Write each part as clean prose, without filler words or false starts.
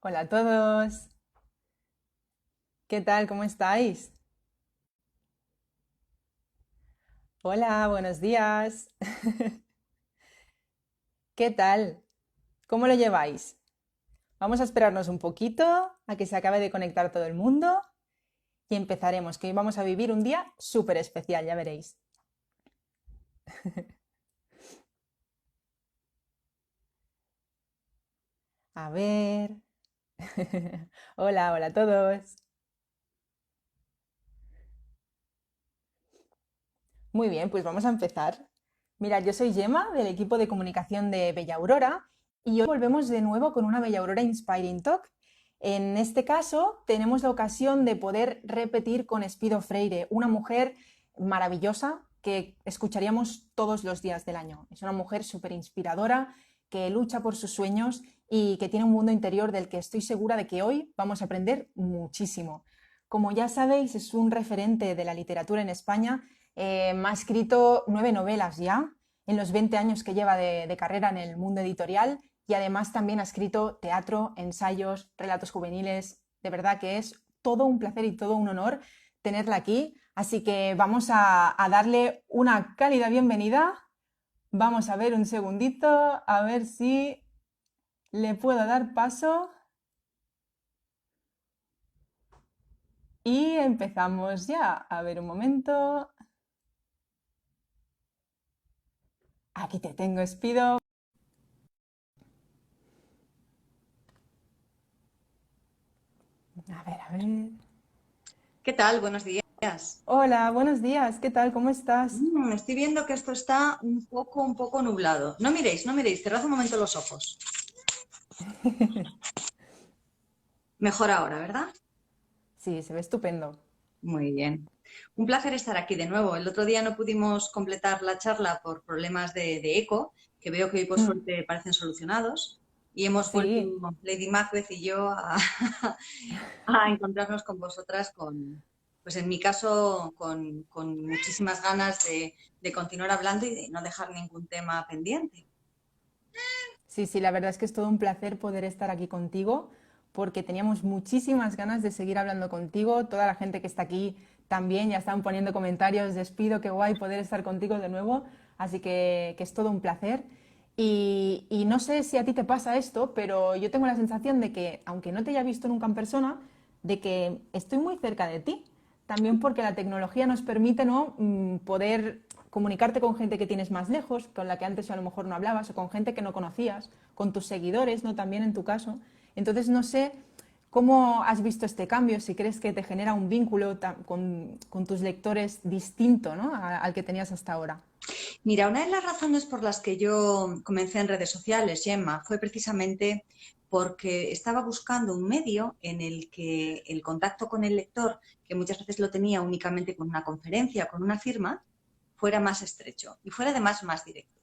Hola a todos. ¿Qué tal? ¿Cómo estáis? Hola, buenos días. ¿Qué tal? ¿Cómo lo lleváis? Vamos a esperarnos un poquito a que se acabe de conectar todo el mundo y empezaremos, que hoy vamos a vivir un día súper especial, ya veréis. A ver. Hola, hola a todos. Muy bien, pues vamos a empezar. Mirad, yo soy Gemma del equipo de comunicación de Bella Aurora y hoy volvemos de nuevo con una Bella Aurora Inspiring Talk. En este caso, tenemos la ocasión de poder repetir con Espido Freire, una mujer maravillosa que escucharíamos todos los días del año. Es una mujer súper inspiradora que lucha por sus sueños y que tiene un mundo interior del que estoy segura de que hoy vamos a aprender muchísimo. Como ya sabéis, es un referente de la literatura en España. Me ha escrito 9 novelas ya en los 20 años que lleva de carrera en el mundo editorial y además también ha escrito teatro, ensayos, relatos juveniles. De verdad que es todo un placer y todo un honor tenerla aquí. Así que vamos a darle una cálida bienvenida. Vamos a ver un segundito, a ver si le puedo dar paso. Y empezamos ya. A ver un momento. Aquí te tengo, Espido. A ver, a ver. ¿Qué tal? Buenos días. Hola, buenos días. ¿Qué tal? ¿Cómo estás? Estoy viendo que esto está un poco nublado. No miréis, no miréis, cerrad un momento los ojos. Mejor ahora, ¿verdad? Sí, se ve estupendo. Muy bien. Un placer estar aquí de nuevo. El otro día no pudimos completar la charla por problemas de eco, que veo que hoy por Mm, suerte parecen solucionados. Y hemos vuelto, sí, Lady Macbeth y yo, a encontrarnos con vosotras pues en mi caso, con muchísimas ganas de continuar hablando y de no dejar ningún tema pendiente. sí, sí, la verdad es que es todo un placer poder estar aquí contigo porque teníamos muchísimas ganas de seguir hablando contigo. Toda la gente que está aquí también ya están poniendo comentarios. Despido, qué guay poder estar contigo de nuevo. Así que es todo un placer. Y no sé si a ti te pasa esto, pero yo tengo la sensación de que, aunque no te haya visto nunca en persona, de que estoy muy cerca de ti. También porque la tecnología nos permite, ¿no? Poder comunicarte con gente que tienes más lejos, con la que antes a lo mejor no hablabas, o con gente que no conocías, con tus seguidores, ¿no? También en tu caso. Entonces, no sé cómo has visto este cambio, si crees que te genera un vínculo con tus lectores distinto, ¿no? Al que tenías hasta ahora. Mira, una de las razones por las que yo comencé en redes sociales, Gemma, fue precisamente porque estaba buscando un medio en el que el contacto con el lector, que muchas veces lo tenía únicamente con una conferencia, con una firma, fuera más estrecho y fuera además más directo.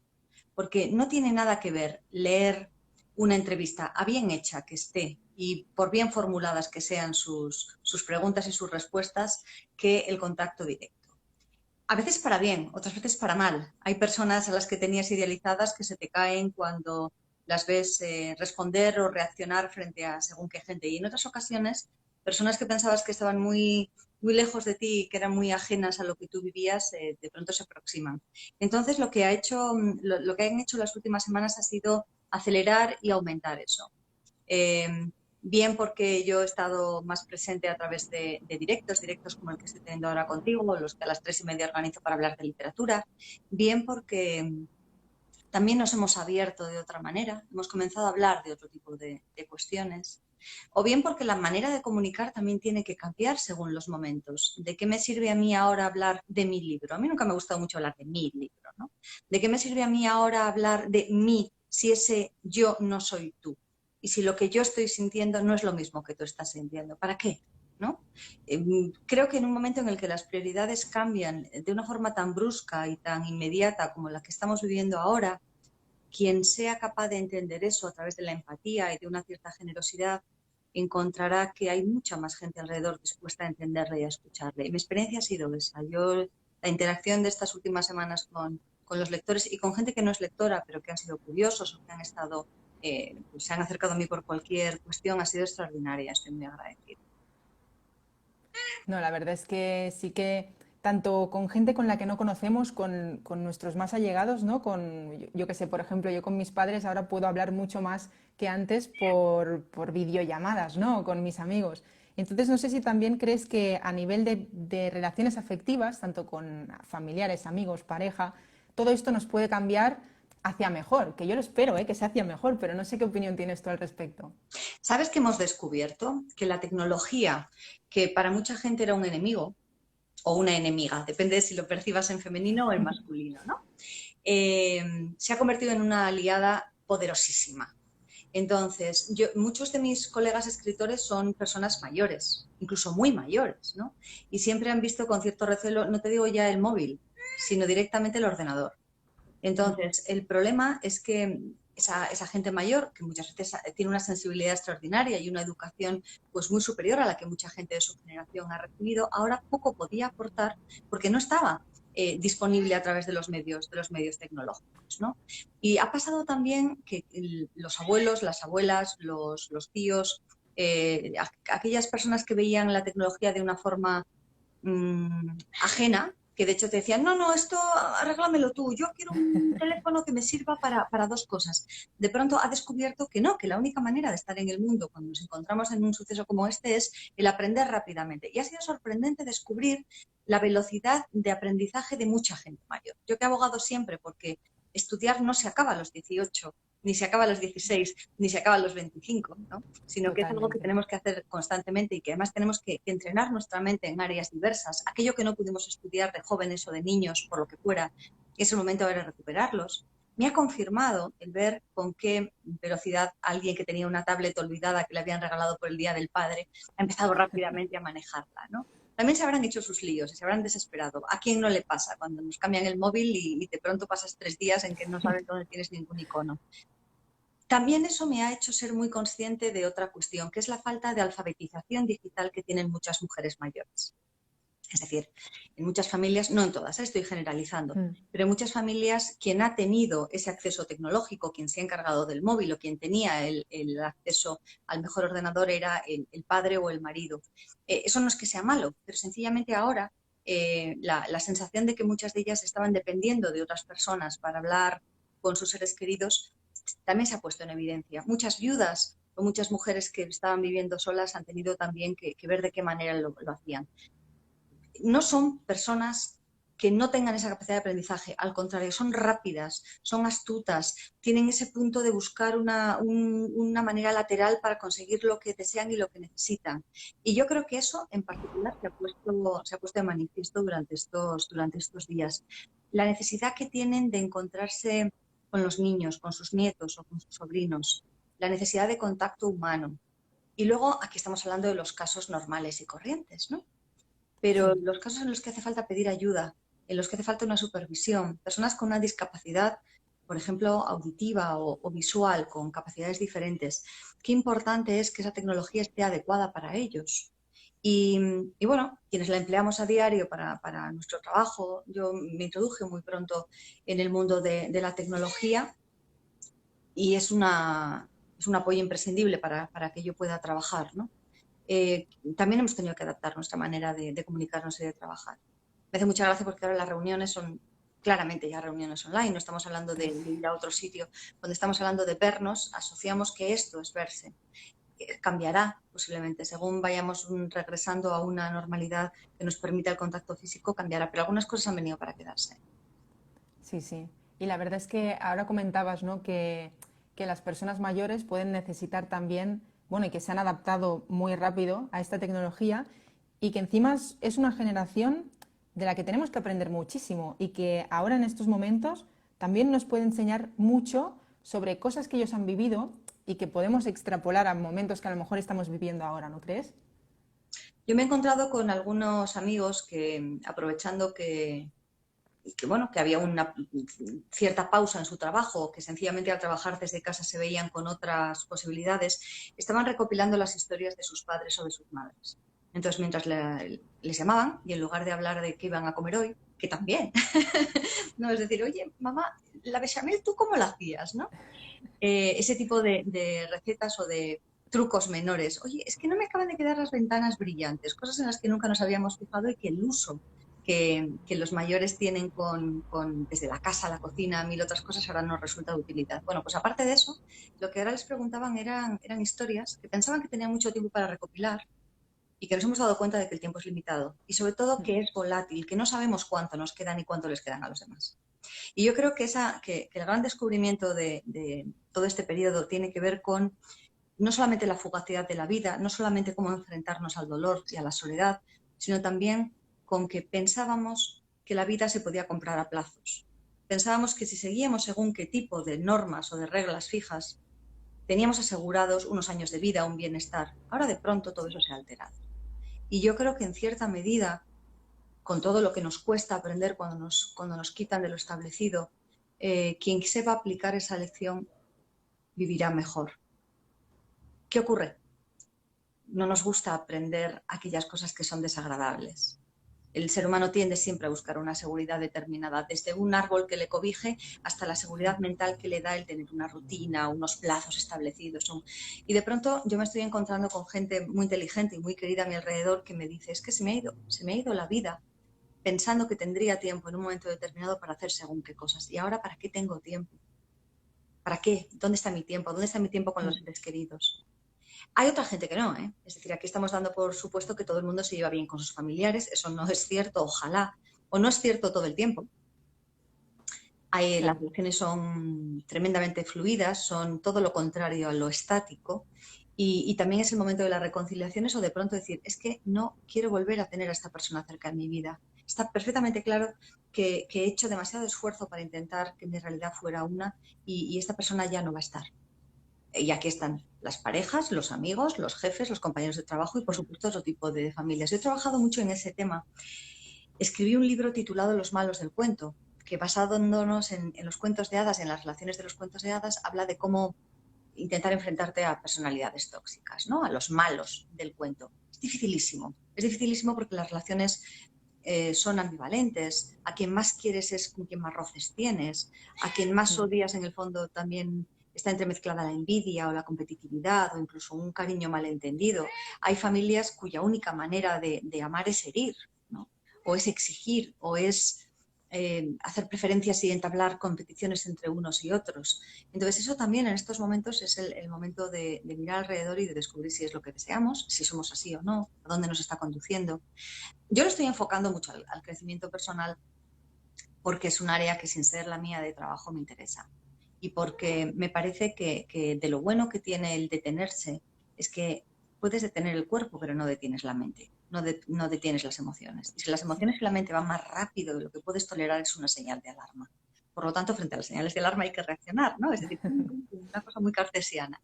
Porque no tiene nada que ver leer una entrevista a bien hecha que esté y por bien formuladas que sean sus preguntas y sus respuestas que el contacto directo. A veces para bien, otras veces para mal. Hay personas a las que tenías idealizadas que se te caen cuando las ves responder o reaccionar frente a según qué gente. Y en otras ocasiones, personas que pensabas que estaban muy lejos de ti y que eran muy ajenas a lo que tú vivías, de pronto se aproximan. Entonces, lo que han hecho las últimas semanas ha sido acelerar y aumentar eso. Eh, Bien porque yo he estado más presente a través de directos como el que estoy teniendo ahora contigo, los que a las 3:30 organizo para hablar de literatura, bien porque también nos hemos abierto de otra manera, hemos comenzado a hablar de otro tipo de cuestiones, o bien porque la manera de comunicar también tiene que cambiar según los momentos. ¿De qué me sirve a mí ahora hablar de mi libro? A mí nunca me ha gustado mucho hablar de mi libro, ¿no? ¿De qué me sirve a mí ahora hablar de mí si ese yo no soy tú? Y si lo que yo estoy sintiendo no es lo mismo que tú estás sintiendo, ¿para qué? ¿No? Creo que en un momento en el que las prioridades cambian de una forma tan brusca y tan inmediata como la que estamos viviendo ahora, quien sea capaz de entender eso a través de la empatía y de una cierta generosidad, encontrará que hay mucha más gente alrededor dispuesta a entenderle y a escucharle. Y mi experiencia ha sido esa. La interacción de estas últimas semanas con los lectores y con gente que no es lectora, pero que han sido curiosos o que han estado pues se han acercado a mí por cualquier cuestión, ha sido extraordinaria, estoy muy agradecida. No, la verdad es que sí que tanto con gente con la que no conocemos, con nuestros más allegados, ¿no? Yo qué sé, por ejemplo, yo con mis padres ahora puedo hablar mucho más que antes por videollamadas, ¿no? Con mis amigos. Entonces, no sé si también crees que a nivel de relaciones afectivas, tanto con familiares, amigos, pareja, todo esto nos puede cambiar hacia mejor, que yo lo espero, que sea hacia mejor, pero no sé qué opinión tienes tú al respecto. ¿Sabes que hemos descubierto? Que la tecnología, que para mucha gente era un enemigo o una enemiga, depende de si lo percibas en femenino o en masculino, ¿no? Se ha convertido en una aliada poderosísima. Entonces, muchos de mis colegas escritores son personas mayores, incluso muy mayores, ¿no? Y siempre han visto con cierto recelo, no te digo ya el móvil, sino directamente el ordenador. Entonces, el problema es que esa gente mayor, que muchas veces tiene una sensibilidad extraordinaria y una educación pues muy superior a la que mucha gente de su generación ha recibido, ahora poco podía aportar porque no estaba disponible a través de los medios tecnológicos, ¿no? Y ha pasado también que los abuelos, las abuelas, los tíos, aquellas personas que veían la tecnología de una forma ajena, que de hecho te decían, no, esto arréglamelo tú, yo quiero un teléfono que me sirva para dos cosas. De pronto ha descubierto que no, que la única manera de estar en el mundo cuando nos encontramos en un suceso como este es el aprender rápidamente. Y ha sido sorprendente descubrir la velocidad de aprendizaje de mucha gente mayor. Yo que he abogado siempre porque estudiar no se acaba a los 18, ni se acaba a los 16, ni se acaba a los 25, ¿no? Sino que es algo que Totalmente. tenemos que hacer constantemente y que además tenemos que entrenar nuestra mente en áreas diversas. Aquello que no pudimos estudiar de jóvenes o de niños, por lo que fuera, es el momento ahora de recuperarlos. Me ha confirmado el ver con qué velocidad alguien que tenía una tablet olvidada que le habían regalado por el Día del Padre ha empezado rápidamente a manejarla, ¿no? También se habrán hecho sus líos y se habrán desesperado. ¿A quién no le pasa cuando nos cambian el móvil y de pronto pasas 3 días en que no sabes dónde tienes ningún icono? También eso me ha hecho ser muy consciente de otra cuestión, que es la falta de alfabetización digital que tienen muchas mujeres mayores. Es decir, en muchas familias, no en todas, estoy generalizando, Mm. pero en muchas familias quien ha tenido ese acceso tecnológico, quien se ha encargado del móvil o quien tenía el acceso al mejor ordenador era el padre o el marido. Eso no es que sea malo, pero sencillamente ahora la sensación de que muchas de ellas estaban dependiendo de otras personas para hablar con sus seres queridos también se ha puesto en evidencia. Muchas viudas o muchas mujeres que estaban viviendo solas han tenido también que ver de qué manera lo hacían. No son personas que no tengan esa capacidad de aprendizaje, al contrario, son rápidas, son astutas, tienen ese punto de buscar una manera lateral para conseguir lo que desean y lo que necesitan. Y yo creo que eso en particular se ha puesto de manifiesto durante estos días. La necesidad que tienen de encontrarse con los niños, con sus nietos o con sus sobrinos, la necesidad de contacto humano. Y luego aquí estamos hablando de los casos normales y corrientes, ¿no? Pero Sí. los casos en los que hace falta pedir ayuda, en los que hace falta una supervisión, personas con una discapacidad, por ejemplo, auditiva o visual, con capacidades diferentes, qué importante es que esa tecnología esté adecuada para ellos. Y, y bueno, quienes la empleamos a diario para nuestro trabajo, yo me introduje muy pronto en el mundo de la tecnología y es un apoyo imprescindible para que yo pueda trabajar, ¿no? También hemos tenido que adaptar nuestra manera de comunicarnos y de trabajar. Me hace mucha gracia porque ahora las reuniones son claramente ya reuniones online, no estamos hablando de ir a otro sitio. Cuando estamos hablando de vernos, asociamos que esto es verse. Cambiará posiblemente, según vayamos regresando a una normalidad que nos permita el contacto físico, cambiará, pero algunas cosas han venido para quedarse. Sí, sí. Y la verdad es que ahora comentabas, ¿no? Que las personas mayores pueden necesitar también, bueno, y que se han adaptado muy rápido a esta tecnología y que encima es una generación de la que tenemos que aprender muchísimo y que ahora en estos momentos también nos puede enseñar mucho sobre cosas que ellos han vivido y que podemos extrapolar a momentos que a lo mejor estamos viviendo ahora, ¿no crees? Yo me he encontrado con algunos amigos que, aprovechando bueno, que había una cierta pausa en su trabajo, que sencillamente al trabajar desde casa se veían con otras posibilidades, estaban recopilando las historias de sus padres o de sus madres. Entonces, mientras les llamaban y en lugar de hablar de qué iban a comer hoy, que también, no es decir, oye, mamá, la bechamel, ¿tú cómo la hacías? ¿No? ese tipo de recetas o de trucos menores. Oye, es que no me acaban de quedar las ventanas brillantes, cosas en las que nunca nos habíamos fijado y que el uso que los mayores tienen desde la casa, la cocina, mil otras cosas, ahora nos resulta de utilidad. Bueno, pues aparte de eso, lo que ahora les preguntaban eran historias que pensaban que tenían mucho tiempo para recopilar y que nos hemos dado cuenta de que el tiempo es limitado y sobre todo que es volátil, que no sabemos cuánto nos queda ni cuánto les quedan a los demás. Y yo creo que el gran descubrimiento de todo este periodo tiene que ver con no solamente la fugacidad de la vida, no solamente cómo enfrentarnos al dolor y a la soledad, sino también con que pensábamos que la vida se podía comprar a plazos. Pensábamos que si seguíamos según qué tipo de normas o de reglas fijas, teníamos asegurados unos años de vida, un bienestar. Ahora de pronto todo eso se ha alterado. Y yo creo que en cierta medida, con todo lo que nos cuesta aprender cuando nos quitan de lo establecido, quien sepa aplicar esa lección vivirá mejor. ¿Qué ocurre? No nos gusta aprender aquellas cosas que son desagradables. El ser humano tiende siempre a buscar una seguridad determinada, desde un árbol que le cobije hasta la seguridad mental que le da el tener una rutina, unos plazos establecidos. Y de pronto yo me estoy encontrando con gente muy inteligente y muy querida a mi alrededor que me dice, es que se me ha ido la vida pensando que tendría tiempo en un momento determinado para hacer según qué cosas. ¿Y ahora para qué tengo tiempo? ¿Para qué? ¿Dónde está mi tiempo? ¿Dónde está mi tiempo con los seres queridos? Hay otra gente que no, ¿eh? Es decir, aquí estamos dando por supuesto que todo el mundo se lleva bien con sus familiares. Eso no es cierto, ojalá. O no es cierto todo el tiempo. Las Claro. relaciones son tremendamente fluidas, son todo lo contrario a lo estático. Y también es el momento de las reconciliaciones o de pronto decir, es que no quiero volver a tener a esta persona cerca en mi vida. Está perfectamente claro que he hecho demasiado esfuerzo para intentar que mi realidad fuera una y esta persona ya no va a estar. Y aquí están las parejas, los amigos, los jefes, los compañeros de trabajo y, por supuesto, otro tipo de familias. Yo he trabajado mucho en ese tema. Escribí un libro titulado Los malos del cuento, que basándonos en los cuentos de hadas, en las relaciones de los cuentos de hadas, habla de cómo intentar enfrentarte a personalidades tóxicas, ¿no? A los malos del cuento. Es dificilísimo porque las relaciones son ambivalentes. A quien más quieres es con quien más roces tienes. A quien más odias, en el fondo, también está entremezclada la envidia o la competitividad o incluso un cariño malentendido. Hay familias cuya única manera de amar es herir, ¿no? O es exigir, o es hacer preferencias y entablar competiciones entre unos y otros. Entonces eso también en estos momentos es el momento de mirar alrededor y de descubrir si es lo que deseamos, si somos así o no, a dónde nos está conduciendo. Yo lo estoy enfocando mucho al crecimiento personal porque es un área que sin ser la mía de trabajo me interesa y porque me parece que de lo bueno que tiene el detenerse es que puedes detener el cuerpo pero no detienes la mente, no detienes las emociones. Y si las emociones y la mente van más rápido de lo que puedes tolerar es una señal de alarma. Por lo tanto, frente a las señales de alarma hay que reaccionar, ¿no? Es decir, una cosa muy cartesiana.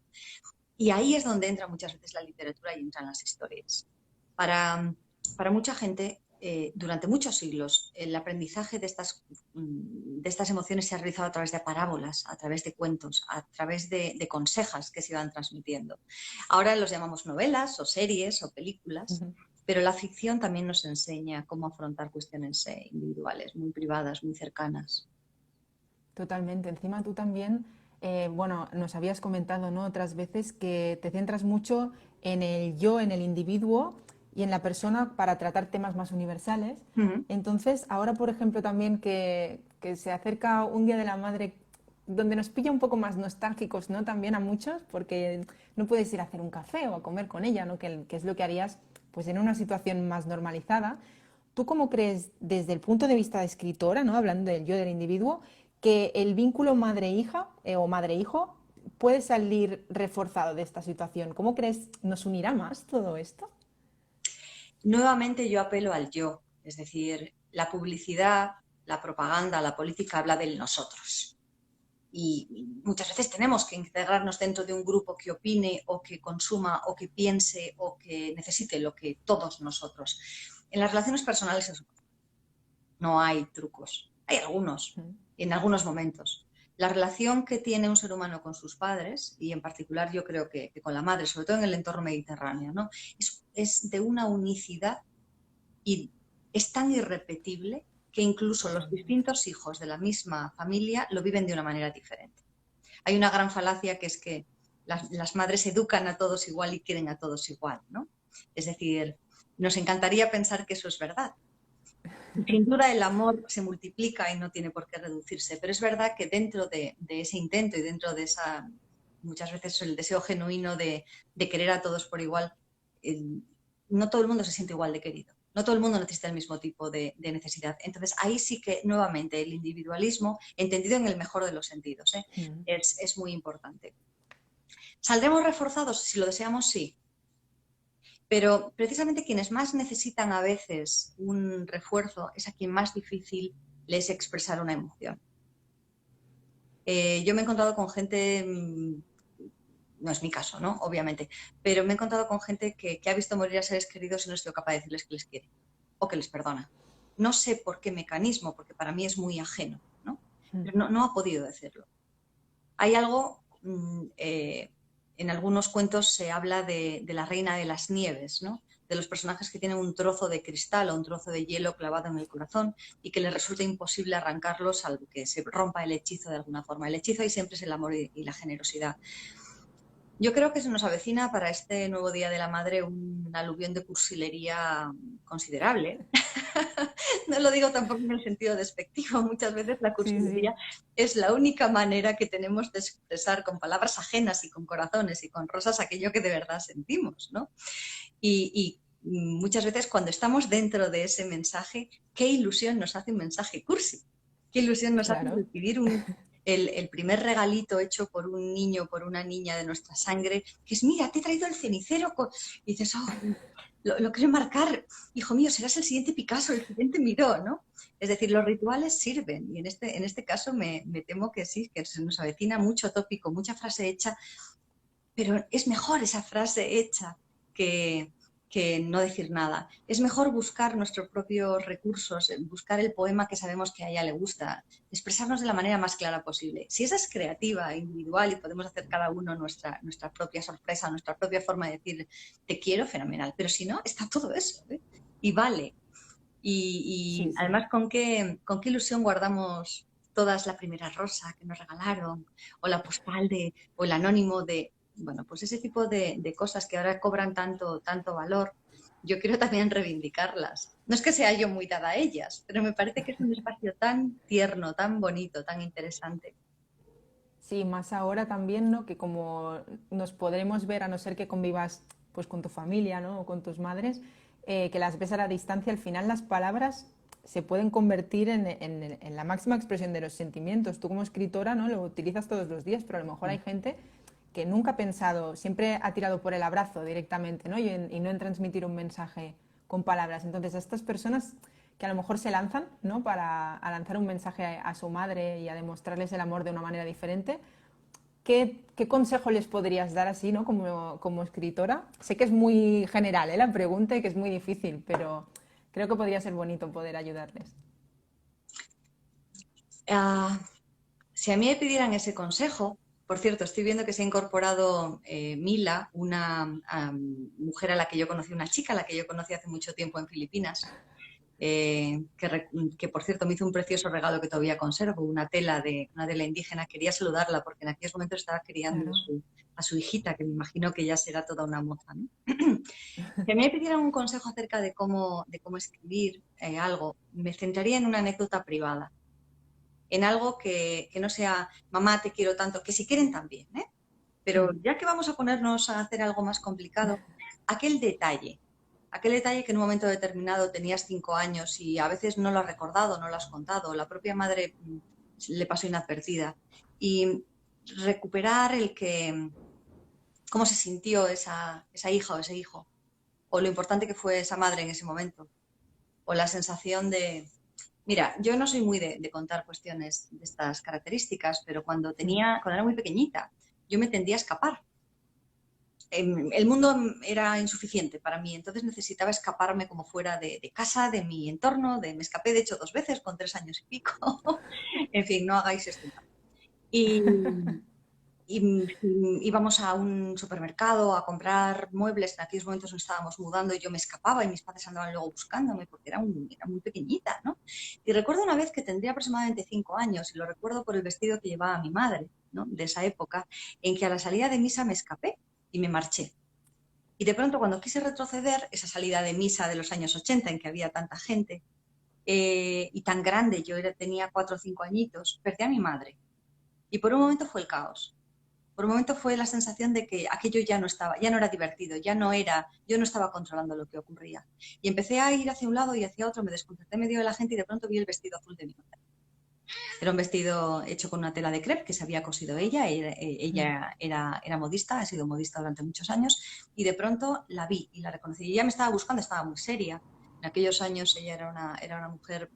Y ahí es donde entra muchas veces la literatura y entran las historias. Para, para mucha gente, durante muchos siglos, el aprendizaje de estas emociones se ha realizado a través de parábolas, a través de cuentos, a través de consejas que se iban transmitiendo. Ahora los llamamos novelas o series o películas, pero la ficción también nos enseña cómo afrontar cuestiones individuales, muy privadas, muy cercanas. Totalmente. Encima tú también, bueno, nos habías comentado, ¿no? Otras veces que te centras mucho en el yo, en el individuo y en la persona para tratar temas más universales. Uh -huh. Entonces, ahora, por ejemplo, también que se acerca un Día de la Madre donde nos pilla un poco más nostálgicos, ¿no? También a muchos, porque no puedes ir a hacer un café o a comer con ella, ¿no? Que es lo que harías pues en una situación más normalizada. ¿Tú cómo crees, desde el punto de vista de escritora, ¿no? Hablando del yo del individuo, que el vínculo madre-hija o madre-hijo puede salir reforzado de esta situación? ¿Cómo crees nos unirá más todo esto? Nuevamente yo apelo al yo, es decir, la publicidad, la propaganda, la política habla del nosotros. Y muchas veces tenemos que integrarnos dentro de un grupo que opine o que consuma o que piense o que necesite lo que todos nosotros. En las relaciones personales eso no hay trucos, hay algunos, en algunos momentos. La relación que tiene un ser humano con sus padres, y en particular yo creo que con la madre, sobre todo en el entorno mediterráneo, ¿no? Es de una unicidad y es tan irrepetible que incluso los distintos hijos de la misma familia lo viven de una manera diferente. Hay una gran falacia que es que las madres educan a todos igual y quieren a todos igual, ¿no? Es decir, nos encantaría pensar que eso es verdad. Sin duda el amor se multiplica y no tiene por qué reducirse, pero es verdad que dentro de ese intento y dentro de esa, muchas veces el deseo genuino de querer a todos por igual, no todo el mundo se siente igual de querido. No todo el mundo necesita el mismo tipo de necesidad. Entonces, ahí sí que, nuevamente, el individualismo, entendido en el mejor de los sentidos, es muy importante. ¿Saldremos reforzados? Si lo deseamos, sí. Pero precisamente quienes más necesitan a veces un refuerzo es a quien más difícil les es expresar una emoción. Yo me he encontrado con gente, no es mi caso, ¿no? Obviamente, pero me he encontrado con gente que ha visto morir a seres queridos y no he sido capaz de decirles que les quiere o que les perdona. No sé por qué mecanismo, porque para mí es muy ajeno, ¿no? Pero no ha podido decirlo. Hay algo, en algunos cuentos se habla de la reina de las nieves, ¿no? De los personajes que tienen un trozo de cristal o un trozo de hielo clavado en el corazón y que les resulta imposible arrancarlos salvo que se rompa el hechizo de alguna forma. El hechizo ahí siempre es el amor y la generosidad. Yo creo que se nos avecina para este nuevo Día de la Madre un aluvión de cursilería considerable. No lo digo tampoco en el sentido despectivo. Muchas veces la cursilería es la única manera que tenemos de expresar con palabras ajenas y con corazones y con rosas aquello que de verdad sentimos, ¿no? Y muchas veces cuando estamos dentro de ese mensaje, qué ilusión nos hace un mensaje cursi. Qué ilusión nos hace recibir el primer regalito hecho por un niño, por una niña de nuestra sangre, que es, mira, te he traído el cenicero. Y dices, oh, lo quiero marcar, hijo mío, serás el siguiente Picasso, el siguiente Miró, ¿no? Es decir, los rituales sirven y en este caso me temo que sí, que se nos avecina mucho tópico, mucha frase hecha, pero es mejor esa frase hecha que no decir nada. Es mejor buscar nuestros propios recursos, buscar el poema que sabemos que a ella le gusta, expresarnos de la manera más clara posible. Si esa es creativa, individual y podemos hacer cada uno nuestra propia sorpresa, nuestra propia forma de decir te quiero, fenomenal. Pero si no, está todo eso, ¿eh? Y vale. Y además, ¿con qué ilusión guardamos todas la primera rosa que nos regalaron o la postal o el anónimo de... Bueno, pues ese tipo de cosas que ahora cobran tanto valor, yo quiero también reivindicarlas. No es que sea yo muy dada a ellas, pero me parece que es un espacio tan tierno, tan bonito, tan interesante. Sí, más ahora también, ¿no? Que como nos podremos ver, a no ser que convivas pues con tu familia, ¿no? O con tus madres, que las ves a la distancia, al final las palabras se pueden convertir en la máxima expresión de los sentimientos. Tú como escritora, ¿no? Lo utilizas todos los días, pero a lo mejor hay gente que nunca ha pensado, siempre ha tirado por el abrazo directamente, ¿no? Y no en transmitir un mensaje con palabras. Entonces, a estas personas que a lo mejor se lanzan, ¿no? Para a lanzar un mensaje a su madre y a demostrarles el amor de una manera diferente. ¿Qué consejo les podrías dar así, ¿no? Como escritora? Sé que es muy general, ¿eh? La pregunta y que es muy difícil, pero creo que podría ser bonito poder ayudarles. Si a mí me pidieran ese consejo, por cierto, estoy viendo que se ha incorporado Mila, una mujer a la que yo conocí, una chica a la que yo conocí hace mucho tiempo en Filipinas, que por cierto me hizo un precioso regalo que todavía conservo, una tela indígena. Quería saludarla porque en aquellos momentos estaba criando Claro. a su hijita, que me imagino que ya será toda una moza, ¿no? Si a mí me pidieran un consejo acerca de cómo escribir algo, me centraría en una anécdota privada, en algo que no sea mamá, te quiero tanto, que si quieren también, ¿eh? Pero ya que vamos a ponernos a hacer algo más complicado, aquel detalle que en un momento determinado tenías 5 años y a veces no lo has recordado, no lo has contado, la propia madre le pasó inadvertida. Y recuperar cómo se sintió esa hija o ese hijo, o lo importante que fue esa madre en ese momento, o la sensación de... Mira, yo no soy muy de contar cuestiones de estas características, pero cuando era muy pequeñita, yo me tendía a escapar. El mundo era insuficiente para mí, entonces necesitaba escaparme como fuera de casa, de mi entorno, me escapé de hecho 2 veces con 3 años y pico. En fin, no hagáis esto. Y, íbamos a un supermercado a comprar muebles, en aquellos momentos nos estábamos mudando y yo me escapaba y mis padres andaban luego buscándome porque era muy pequeñita, ¿no? Y recuerdo una vez que tendría aproximadamente 5 años y lo recuerdo por el vestido que llevaba mi madre. ¿no?, de esa época, en que a la salida de misa me escapé y me marché. Y de pronto, cuando quise retroceder, esa salida de misa de los años 80, en que había tanta gente y tan grande, tenía 4 o 5 añitos, perdí a mi madre. Y por un momento fue el caos. Por un momento fue la sensación de que aquello ya no estaba, ya no era divertido, yo no estaba controlando lo que ocurría. Y empecé a ir hacia un lado y hacia otro, me desconcerté en medio de la gente y de pronto vi el vestido azul de mi madre. Era un vestido hecho con una tela de crepe que se había cosido ella. Ella era modista, ha sido modista durante muchos años, y de pronto la vi y la reconocí. Y ella me estaba buscando, estaba muy seria. En aquellos años ella era una mujer,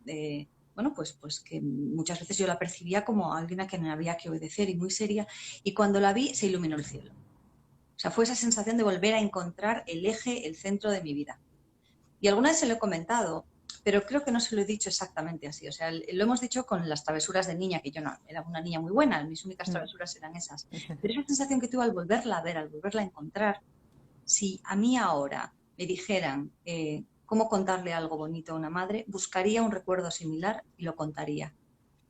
bueno, pues que muchas veces yo la percibía como alguien a quien había que obedecer y muy seria. Y cuando la vi, se iluminó el cielo. O sea, fue esa sensación de volver a encontrar el eje, el centro de mi vida. Y alguna vez se lo he comentado, pero creo que no se lo he dicho exactamente así. O sea, lo hemos dicho con las travesuras de niña, que yo no, era una niña muy buena, mis únicas travesuras eran esas. Pero esa sensación que tuve al volverla a ver, al volverla a encontrar, si a mí ahora me dijeran cómo contarle algo bonito a una madre, buscaría un recuerdo similar y lo contaría.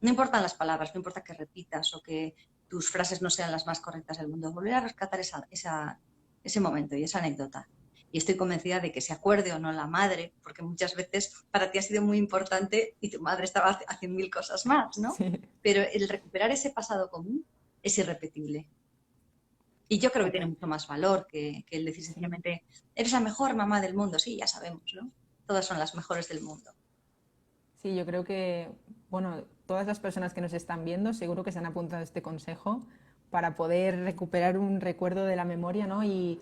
No importan las palabras, no importa que repitas o que tus frases no sean las más correctas del mundo, volver a rescatar ese momento y esa anécdota. Y estoy convencida de que se acuerde o no la madre, porque muchas veces para ti ha sido muy importante y tu madre estaba haciendo 1000 cosas más, ¿no? Sí, Pero el recuperar ese pasado común es irrepetible. Y yo creo que tiene total. mucho más valor que el decir Sí. sencillamente, eres la mejor mamá del mundo. Sí, ya sabemos, ¿no? Todas son las mejores del mundo. Sí, yo creo que, bueno, todas las personas que nos están viendo seguro que se han apuntado a este consejo para poder recuperar un recuerdo de la memoria, ¿no? Y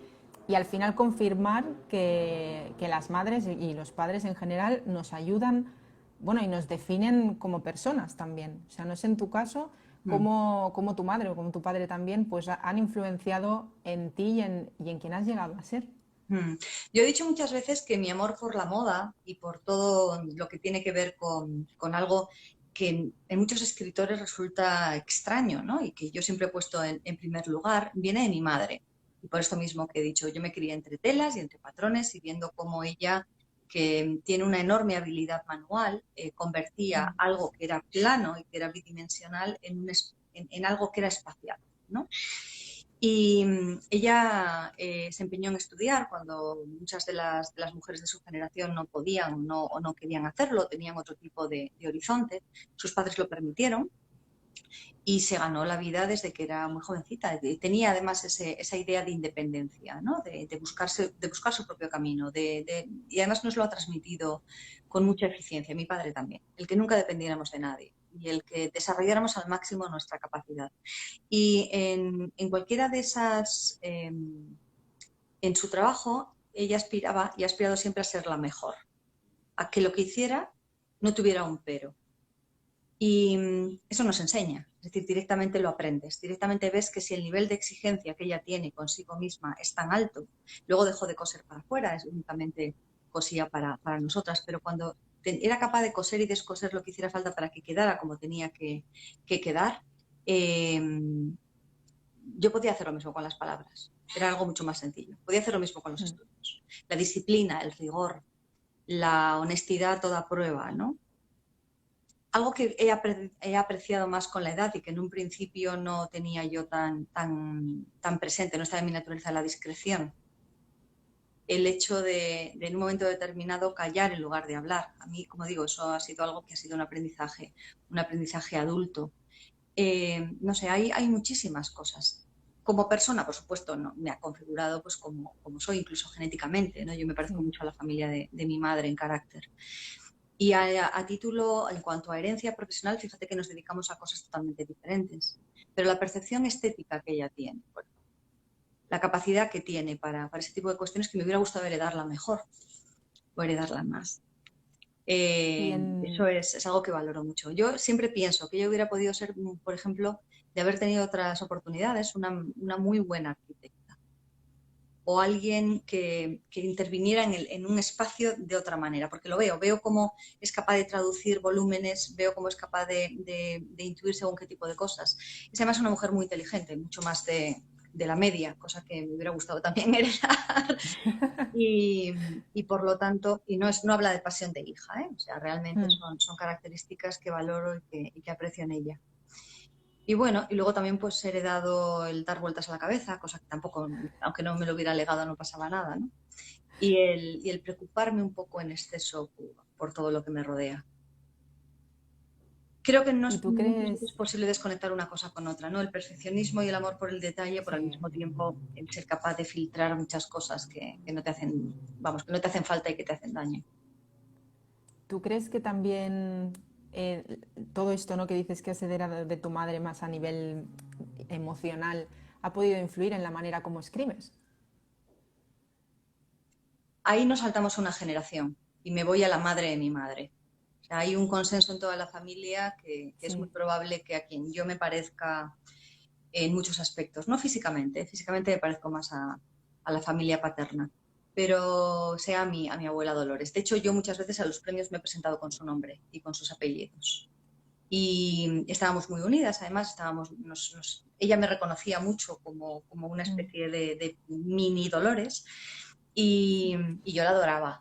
al final confirmar que las madres y los padres en general nos ayudan, bueno, y nos definen como personas también. O sea, no sé en tu caso Mm. cómo tu madre o como tu padre también, pues han influenciado en ti y en quien has llegado a ser. Yo he dicho muchas veces que mi amor por la moda y por todo lo que tiene que ver con algo que en muchos escritores resulta extraño, ¿no?, y que yo siempre he puesto en primer lugar, viene de mi madre. Y por esto mismo que he dicho, yo me crié entre telas y entre patrones y viendo cómo ella, que tiene una enorme habilidad manual, convertía algo que era plano y que era bidimensional en algo que era espacial, ¿no? Y ella se empeñó en estudiar cuando muchas de las mujeres de su generación no podían o no querían hacerlo, tenían otro tipo de horizonte. Sus padres lo permitieron y se ganó la vida desde que era muy jovencita. Tenía además esa idea de independencia, ¿no?, de buscar su propio camino. Y además nos lo ha transmitido con mucha eficiencia, mi padre también, el que nunca dependiéramos de nadie y el que desarrolláramos al máximo nuestra capacidad. Y en cualquiera de esas, en su trabajo, ella aspiraba y ha aspirado siempre a ser la mejor, a que lo que hiciera no tuviera un pero. Y eso nos enseña, es decir, directamente lo aprendes, directamente ves que si el nivel de exigencia que ella tiene consigo misma es tan alto, luego dejó de coser para afuera, es únicamente cosía para nosotras, pero cuando era capaz de coser y descoser lo que hiciera falta para que quedara como tenía que quedar, eh, yo podía hacer lo mismo con las palabras, era algo mucho más sencillo. Podía hacer lo mismo con los estudios. La disciplina, el rigor, la honestidad a toda prueba, ¿no? Algo que he apreciado más con la edad y que en un principio no tenía yo tan presente, no estaba en mi naturaleza, la discreción. El hecho de en un momento determinado callar en lugar de hablar. A mí, como digo, eso ha sido algo que ha sido un aprendizaje adulto. No sé, hay muchísimas cosas. Como persona, por supuesto, no, me ha configurado pues como soy, incluso genéticamente, ¿no? Yo me parezco mucho a la familia de mi madre en carácter. Y a título, en cuanto a herencia profesional, fíjate que nos dedicamos a cosas totalmente diferentes. Pero la percepción estética que ella tiene, bueno, la capacidad que tiene para ese tipo de cuestiones, que me hubiera gustado heredarla mejor o heredarla más. Y Eso en, es algo que valoro mucho. Yo siempre pienso que yo hubiera podido ser, por ejemplo, de haber tenido otras oportunidades, una muy buena arquitecta o alguien que interviniera en un espacio de otra manera, porque veo cómo es capaz de traducir volúmenes, veo cómo es capaz de intuir según qué tipo de cosas. Es además una mujer muy inteligente, mucho más de la media, cosa que me hubiera gustado también heredar. Y por lo tanto, y no habla de pasión de hija, ¿eh? O sea, realmente son características que valoro y que aprecio en ella. Y bueno, y luego también pues he heredado el dar vueltas a la cabeza, cosa que tampoco, aunque no me lo hubiera legado, no pasaba nada, ¿no? Y el preocuparme un poco en exceso por todo lo que me rodea. Creo que ¿Y tú muchas veces es crees? posible desconectar una cosa con otra, ¿no? El perfeccionismo y el amor por el detalle, por al Sí. mismo tiempo el ser capaz de filtrar muchas cosas que no te hacen, vamos, que no te hacen falta y que te hacen daño. ¿Tú crees que también eh, todo esto, ¿no? que dices que has heredado de tu madre más a nivel emocional ha podido influir en la manera como escribes? Ahí nos saltamos una generación y me voy a la madre de mi madre. O sea, hay un consenso en toda la familia que es muy Sí. probable que a quien yo me parezca en muchos aspectos, no físicamente, físicamente me parezco más a la familia paterna, pero sea a mi abuela Dolores. De hecho, yo muchas veces a los premios me he presentado con su nombre y con sus apellidos. Y estábamos muy unidas, además, ella me reconocía mucho como una Mm. especie de mini Dolores y yo la adoraba.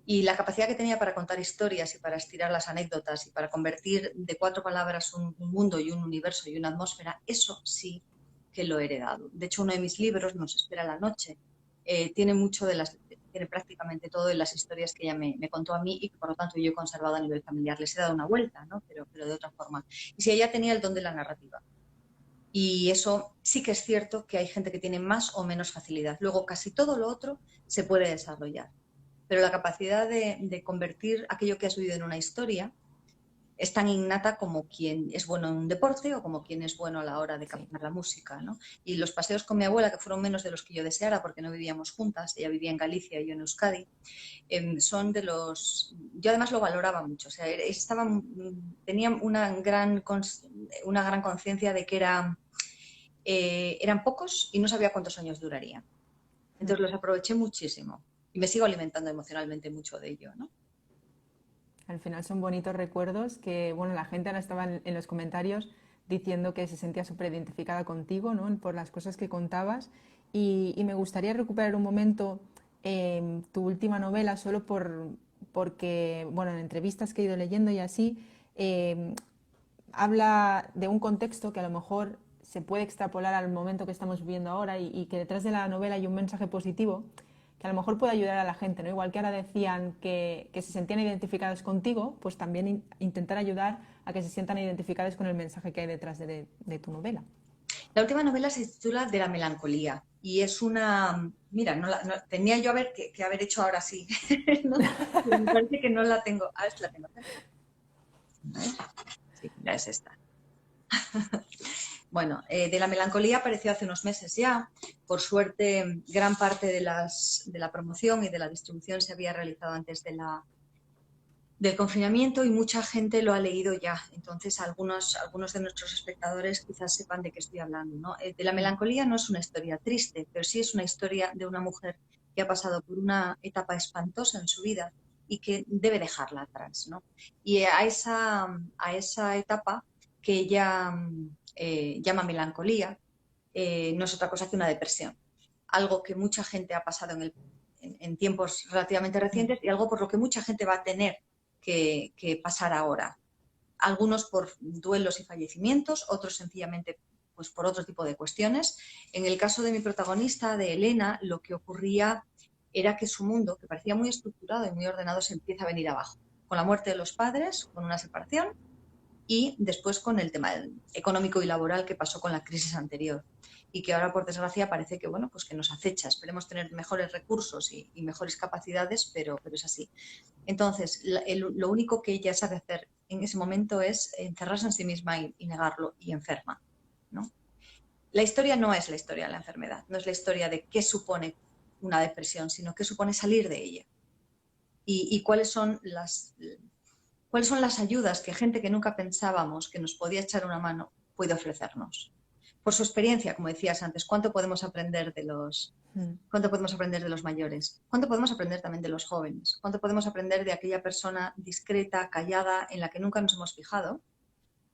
Y la capacidad que tenía para contar historias y para estirar las anécdotas y para convertir de 4 palabras un mundo y un universo y una atmósfera, eso sí que lo he heredado. De hecho, uno de mis libros, Nos espera la noche, tiene tiene prácticamente todo de las historias que ella me contó a mí y que por lo tanto yo he conservado a nivel familiar. Les he dado una vuelta, ¿no? Pero de otra forma. Y si ella tenía el don de la narrativa. Y eso sí que es cierto que hay gente que tiene más o menos facilidad. Luego, casi todo lo otro se puede desarrollar. Pero la capacidad de convertir aquello que has vivido en una historia es tan innata como quien es bueno en un deporte o como quien es bueno a la hora de Sí. captar la música, ¿no? Y los paseos con mi abuela, que fueron menos de los que yo deseara porque no vivíamos juntas, ella vivía en Galicia y yo en Euskadi, son de los... Yo además lo valoraba mucho, o sea, tenía una gran conciencia de que eran pocos y no sabía cuántos años durarían. Mm. Entonces los aproveché muchísimo y me sigo alimentando emocionalmente mucho de ello, ¿no? Al final son bonitos recuerdos que, bueno, la gente ahora estaba en los comentarios diciendo que se sentía súper identificada contigo, ¿no? Por las cosas que contabas. Y me gustaría recuperar un momento tu última novela, solo porque, bueno, en entrevistas que he ido leyendo y así, eh, habla de un contexto que a lo mejor se puede extrapolar al momento que estamos viviendo ahora y que detrás de la novela hay un mensaje positivo que a lo mejor puede ayudar a la gente, ¿no? Igual que ahora decían que se sentían identificados contigo, pues también intentar ayudar a que se sientan identificados con el mensaje que hay detrás de tu novela. La última novela se titula De la melancolía y es una... Mira, tenía yo que haber hecho ahora sí, ¿no? Pero me parece que no la tengo. Ah, es la tengo cerca. A ver. Sí, mira, es esta. Bueno, De la melancolía apareció hace unos meses ya. Por suerte, gran parte de la promoción y de la distribución se había realizado antes del confinamiento y mucha gente lo ha leído ya. Entonces, algunos de nuestros espectadores quizás sepan de qué estoy hablando, ¿no? De la Mm. melancolía no es una historia triste, pero sí es una historia de una mujer que ha pasado por una etapa espantosa en su vida y que debe dejarla atrás, ¿no? Y a esa etapa que ella llama melancolía, no es otra cosa que una depresión. Algo que mucha gente ha pasado en tiempos relativamente Mm. recientes y algo por lo que mucha gente va a tener que pasar ahora. Algunos por duelos y fallecimientos, otros sencillamente pues por otro tipo de cuestiones. En el caso de mi protagonista, de Elena, lo que ocurría era que su mundo, que parecía muy estructurado y muy ordenado, se empieza a venir abajo. Con la muerte de los padres, con una separación y después con el tema económico y laboral que pasó con la crisis anterior y que ahora, por desgracia, parece que, bueno, pues que nos acecha. Esperemos tener mejores recursos y mejores capacidades, pero es así. Entonces, lo único que ella sabe hacer en ese momento es encerrarse en sí misma y negarlo y enferma, ¿no? La historia no es la historia de la enfermedad, no es la historia de qué supone una depresión, sino qué supone salir de ella y cuáles son las ayudas que gente que nunca pensábamos que nos podía echar una mano puede ofrecernos. Por su experiencia, como decías antes, Mm. ¿cuánto podemos aprender de los mayores? ¿Cuánto podemos aprender también de los jóvenes? ¿Cuánto podemos aprender de aquella persona discreta, callada, en la que nunca nos hemos fijado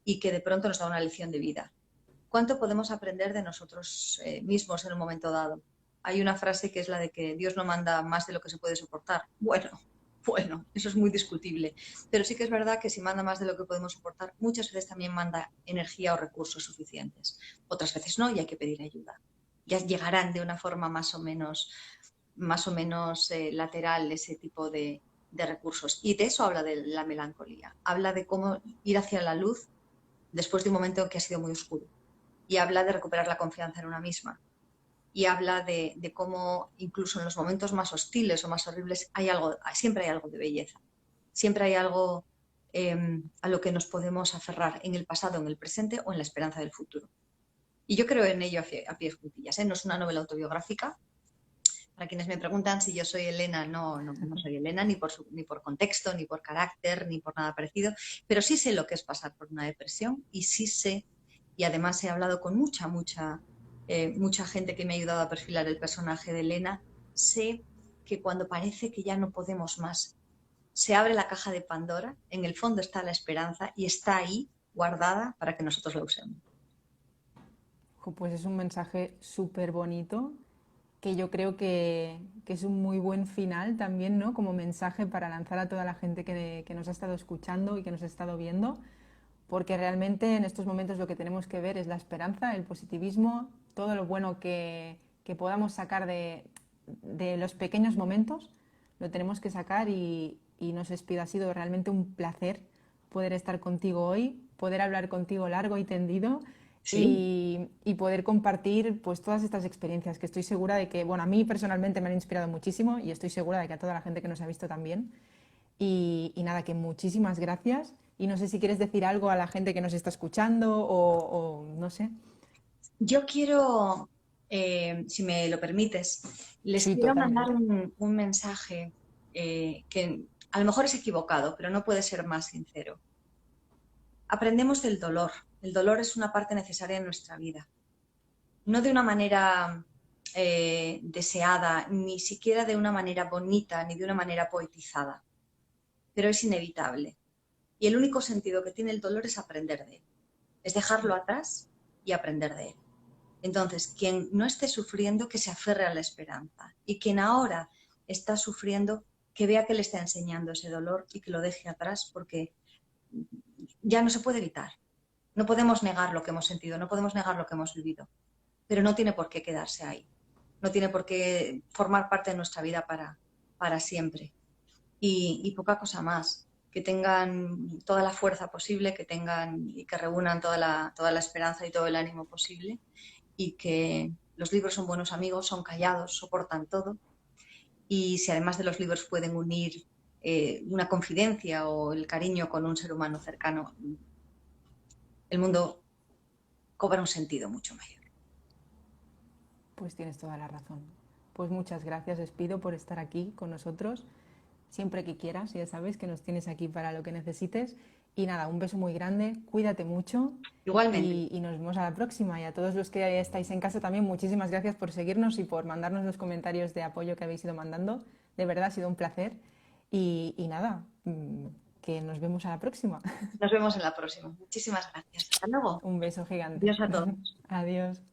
y que de pronto nos da una lección de vida? ¿Cuánto podemos aprender de nosotros mismos en un momento dado? Hay una frase que es la de que Dios no manda más de lo que se puede soportar. Bueno, Bueno, eso es muy discutible, pero sí que es verdad que si manda más de lo que podemos soportar, muchas veces también manda energía o recursos suficientes. Otras veces no y hay que pedir ayuda. Ya llegarán de una forma más o menos lateral ese tipo de recursos. Y de eso habla de la melancolía. Habla de cómo ir hacia la luz después de un momento que ha sido muy oscuro. Y habla de recuperar la confianza en una misma. Y habla de cómo incluso en los momentos más hostiles o más horribles hay algo, siempre hay algo de belleza. Siempre hay algo a lo que nos podemos aferrar en el pasado, en el presente o en la esperanza del futuro. Y yo creo en ello a pies juntillas. No es una novela autobiográfica. Para quienes me preguntan si yo soy Elena, no soy Elena ni por contexto, ni por carácter, ni por nada parecido, pero sí sé lo que es pasar por una depresión y sí sé, y además he hablado con mucha gente que me ha ayudado a perfilar el personaje de Elena, sé que cuando parece que ya no podemos más, se abre la caja de Pandora, en el fondo está la esperanza y está ahí guardada para que nosotros la usemos. Pues es un mensaje súper bonito que yo creo que es un muy buen final también, ¿no? Como mensaje para lanzar a toda la gente que nos ha estado escuchando y que nos ha estado viendo, porque realmente en estos momentos lo que tenemos que ver es la esperanza, el positivismo, todo lo bueno que podamos sacar de los pequeños momentos, lo tenemos que sacar y nos despido. Ha sido realmente un placer poder estar contigo hoy, poder hablar contigo largo y tendido Sí, y poder compartir pues todas estas experiencias que estoy segura de que, bueno, a mí personalmente me han inspirado muchísimo y estoy segura de que a toda la gente que nos ha visto también. Y nada, que muchísimas gracias. Y no sé si quieres decir algo a la gente que nos está escuchando o no sé. yo quiero, si me lo permites, les Sí, quiero mandar totalmente. un mensaje que a lo mejor es equivocado, pero no puede ser más sincero. Aprendemos del dolor. El dolor es una parte necesaria en nuestra vida. No de una manera deseada, ni siquiera de una manera bonita, ni de una manera poetizada, pero es inevitable. Y el único sentido que tiene el dolor es aprender de él, es dejarlo atrás y aprender de él. Entonces, quien no esté sufriendo, que se aferre a la esperanza. Y quien ahora está sufriendo, que vea que le está enseñando ese dolor y que lo deje atrás porque ya no se puede evitar. No podemos negar lo que hemos sentido, no podemos negar lo que hemos vivido, pero no tiene por qué quedarse ahí. No tiene por qué formar parte de nuestra vida para siempre. Y poca cosa más. Que tengan toda la fuerza posible, que tengan y que reúnan toda la esperanza y todo el ánimo posible y que los libros son buenos amigos, son callados, soportan todo. Y si además de los libros pueden unir una confidencia o el cariño con un ser humano cercano, el mundo cobra un sentido mucho mayor. Pues tienes toda la razón. Pues muchas gracias, les pido por estar aquí con nosotros. Siempre que quieras, ya sabes que nos tienes aquí para lo que necesites. Y nada, un beso muy grande, cuídate mucho Igualmente, y nos vemos a la próxima. Y a todos los que estáis en casa también, muchísimas gracias por seguirnos y por mandarnos los comentarios de apoyo que habéis ido mandando. De verdad ha sido un placer. Y nada, que nos vemos a la próxima. nos vemos en la próxima. Muchísimas gracias. Hasta luego. Un beso gigante. Adiós a todos. Adiós.